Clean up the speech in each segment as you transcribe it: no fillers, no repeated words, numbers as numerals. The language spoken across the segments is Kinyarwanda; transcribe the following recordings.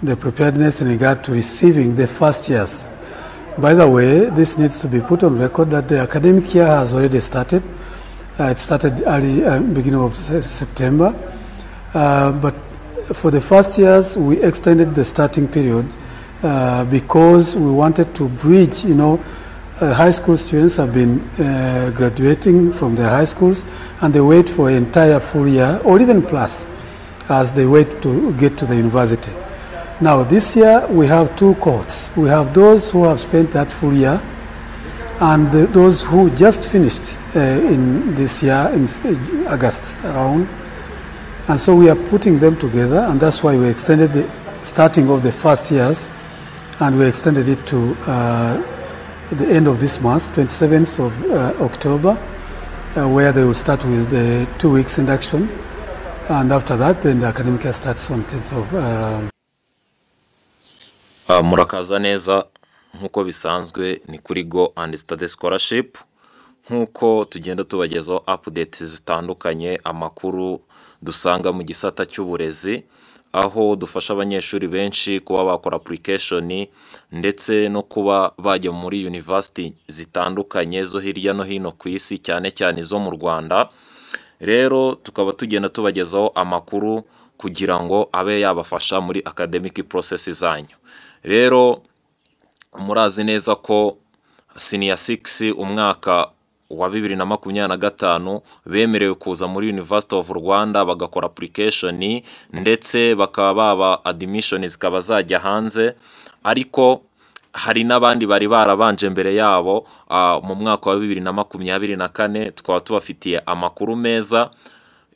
the preparedness in regard to receiving the first years. By the way, this needs to be put on record that the academic year has already started. It started early, beginning of September. But for the first years, we extended the starting period because we wanted to bridge, high school students have been graduating from their high schools and they wait for an entire full year or even plus as they wait to get to the university. Now this year we have two cohorts. We have those who have spent that full year and those who just finished in this year in August around. And so we are putting them together, and that's why we extended the starting of the first years, and we extended it to the end of this month, 27th of October, where they will start with the 2 weeks induction, and after that, then the academic year starts on 10th of. Murakaza neza nkuko bisanzwe ni kuri Go and Study Scholarship, nkuko tugenda tubagezaho updates zitandukanye, amakuru dusanga mu gisata cy'uburezi, aho dufasha abanyeshuri benshi kuba bakora application ndetse no kuba bajya muri university zitandukanye zo hirya no hino ku isi, cyane cyane zo mu Rwanda. Rero tukaba tugenda tubagezaho amakuru kugira ngo abe yabafasha muri academic process zanyu. Rero murazi neza ko senior 6 umwaka wa 2025 bemerewe kuza muri University of Rwanda bagakora application ndetse bakaba baba admission zikaba zajya hanze, ariko hari n'abandi bari barabanje mbere yabo mu mwaka wa 2024. Tukaba tubafitiye amakuru meza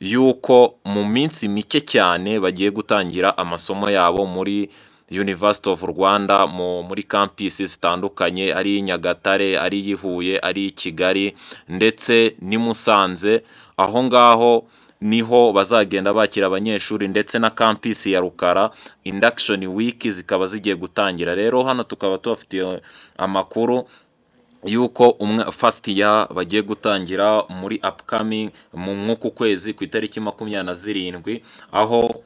yuko mu minsi mike cyane bagiye gutangira amasomo yabo muri University of Rwanda muri campus zitandukanye, ari Nyagatare, ari Huye, ari Kigali ndetse ni Musanze. Aho ngaho niho bazagenda bakira abanyeshuri, ndetse na campus ya Rukara induction week zikaba zigiye gutangira. Rero hano tukaba tubafitiye amakuru yuko first year bagiye gutangira muri upcoming mu mwuku kwezi ku itariki 27, aho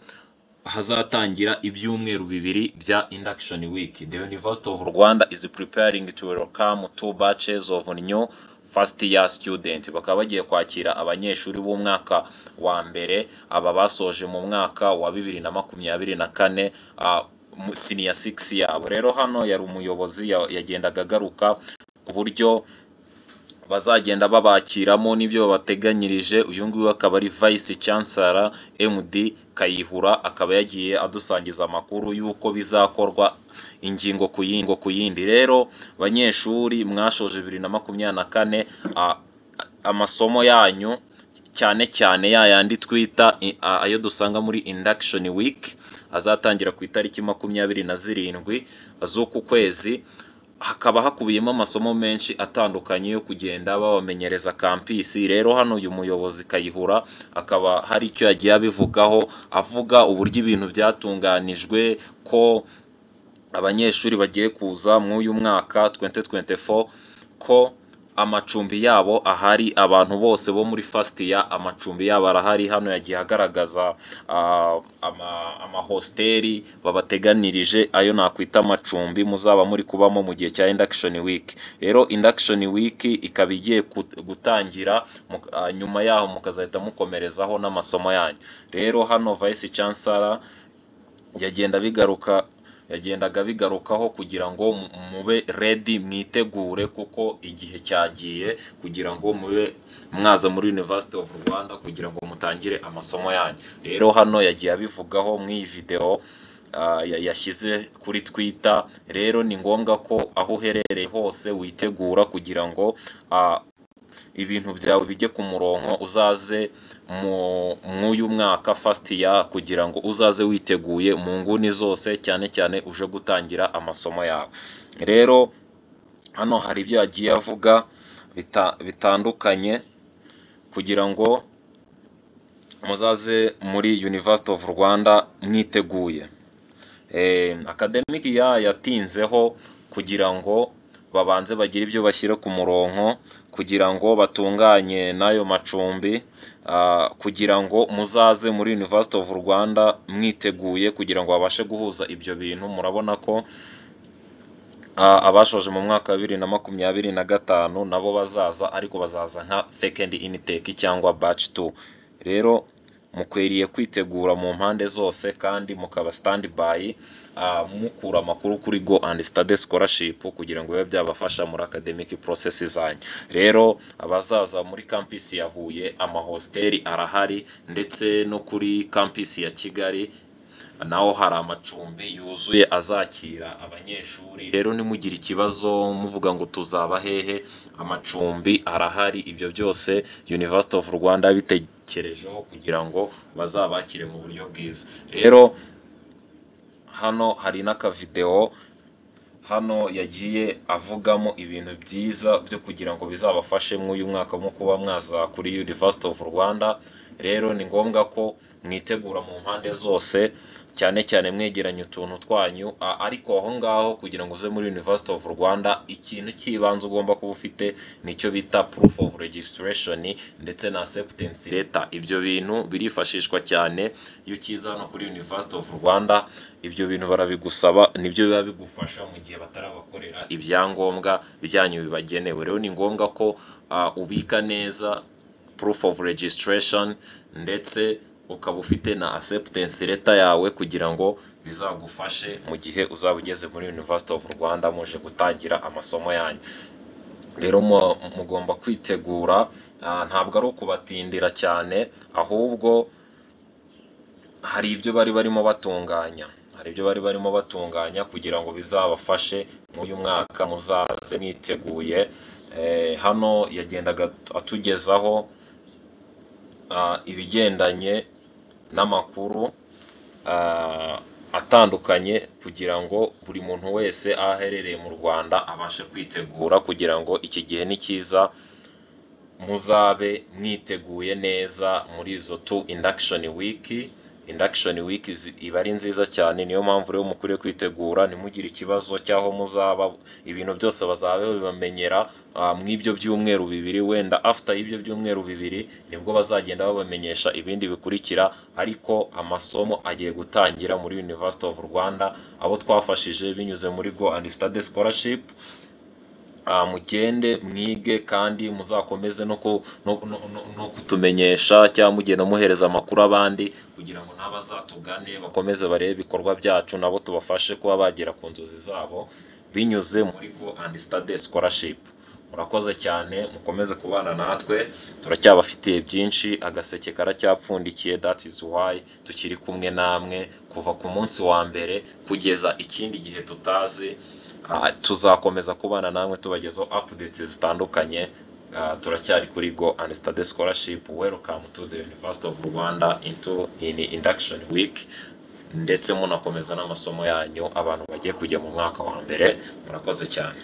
hazatangira ibyumweru bibiri bya induction week. The University of Rwanda is preparing to welcome 2 batches of new first year student. Bakaba bagiye kwakira abanyeshuri b'umwaka wa mbere, aba basoje mu mwaka wa 2024 senior 6 yabo. Rero hano yari umuyobozi yagendaga agaruka ku buryo bazagenda babakiramo n'ibyo bateganyirije. Uyu nguyu akaba ari Vice Chancellor MD Kayihura, akaba yagiye adusangiza amakuru yuko bizakorwa ingingo ku yindi. Rero banyeshuri mwashoje 2024 amasomo yanyu cyane cyane yayandi twita ayo dusanga muri induction week azatangira ku itariki 27 z'uku kwezi. Hakaba hakubiyemo amasomo menshi atandukanye yo kugenda babamenyereza campus. Rero hano uyu muyobozi Kayihura akaba hari icyo yagiye abivugaho, avuga uburyo ibintu byatunganijwe ko abanyeshuri bagiye kuza mu uyu mwaka 2024 ko amacumbi yabo ahari. Abantu bose bo muri first year amacumbi yabo arahari. Hano yagiye agaragaza amahosteli babateganirije, ayo nakwita amacumbi muzaba muri kubamo mu gihe cya induction week. Rero induction week ikaba igiye gutangira, nyuma yaho mukazahita mukomerezaho n'amasomo yanyu. Rero hano Vice Chancellor yagendaga bigarukaho kugira ngo mube ready, mwitegure kuko igihe cyagiye, kugira ngo mube mwaza muri University of Rwanda kugira ngo mutangire amasomo yanyu. Rero hano yagiye abivugaho mu iyi video yashyize kuri Twitter. Rero ni ngombwa ko aho uherereye hose witegura kugira ngo ibintu byawe bijye ku murongo, uzaze mu mwaka first year kugira ngo uzaze witeguye mu nguni zose, cyane cyane uje gutangira amasomo yawe. Rero hano hari ibyo yagiye avuga bitandukanye kugira ngo muzaze muri University of Rwanda mwiteguye. Academic yatinzeho kugira ngo babanze bagire ibyo bashyira ku murongo kugira ngo batunganye n'ayo macumbi, kugira ngo muzaze muri University of Rwanda mwiteguye kugira ngo babashe guhuza ibyo bintu. Murabona ko abashoje mu mwaka wa 2025 nabo bazaza, ariko bazaza nka second intake cyangwa batch 2. Rero mukwiriye kwitegura mu mpande zose kandi mukaba standby mukura amakuru kuri Go and Study Scholarship kugira ngo bibe byabafasha muri academic process zanyu. Rero abazaza muri campus ya Huye amahosteli arahari, ndetse no kuri campus ya Kigali naho hari amacumbi yuzuye azakira abanyeshuri. Rero nimugire ikibazo muvuga ngo tuzaba hehe, amacumbi arahari. Ibyo byose University of Rwanda bitekerejeho kugira ngo bazabakire mu buryo bwiza. Rero hano hari n'akavideo hano yagiye avugamo ibintu byiza byo kugira ngo bizabafashe mu uyu mwaka mu kuba mwaza kuri University of Rwanda. Rero ni ngombwa ko mwitegura mu mpande zose, cyane cyane mwegeranye utuntu twanyu, ariko aho ngaho kugira ngo uze muri University of Rwanda ikintu cy'ibanze ugomba kuba ufite nicyo bita proof of registration ndetse na acceptance letter. Ibyo bintu birifashishwa cyane iyo ukiza no kuri University of Rwanda. Ibyo bintu barabigusaba, nibyo biba bigufasha mu gihe batarabakorera ibyangombwa byanyu bibagenewe. Rero ni ngombwa ko ubika neza proof of registration ndetse ukaba ufite na acceptance letter yawe kugira ngo bizagufashe mu gihe uzaba ugeze muri University of Rwanda muje gutangira amasomo yanyu. Rero mugomba kwitegura, ntabwo ari ukubatindira cyane, ahubwo hari ibyo barimo batunganya kugira ngo bizabafashe mu uyu mwaka muzaze mwiteguye. Hano yagendaga atugezaho ibigendanye n'amakuru atandukanye kugira ngo buri muntu wese aherereye mu Rwanda abashe kwitegura, kugira ngo iki gihe nikiza muzabe mwiteguye neza muri izo 2 induction week iba ari nziza cyane. Niyo mpamvu rero mukwiye kwitegura, nimugire ikibazo cyaho muzaba, ibintu byose bazaba bibamenyera mw'ibyo byumweru 2. Wenda after y'ibyo byumweru 2 nibwo bazagenda babamenyesha ibindi bikurikira, ariko amasomo agiye gutangira muri University of Rwanda. Abo twafashije binyuze muri Go and Study Scholarship, mugende mwige kandi muzakomeze no kutumenyesha cyangwa mugenda muhereza amakuru abandi kugira ngo n'abazatugane bakomeze barebe ibikorwa byacu, nabo tubafashe kuba bagera ku nzozi zabo binyuze muri Go and Study Scholarship. Murakoze cyane, mukomeze kubana natwe, turacyabafitiye byinshi, agaseke karacyapfundikiye. That is why tukiri kumwe namwe kuva ku munsi wa mbere kugeza ikindi gihe tutazi. Tuzakomeza kubana namwe tubagezaho updates zitandukanye. Turacyari kuri Go and Study Scholarship. Welcome to the University of Rwanda in induction week, ndetse munakomeza n'amasomo yanyu abantu bagiye kujya mu mwaka wa mbere. Murakoze cyane.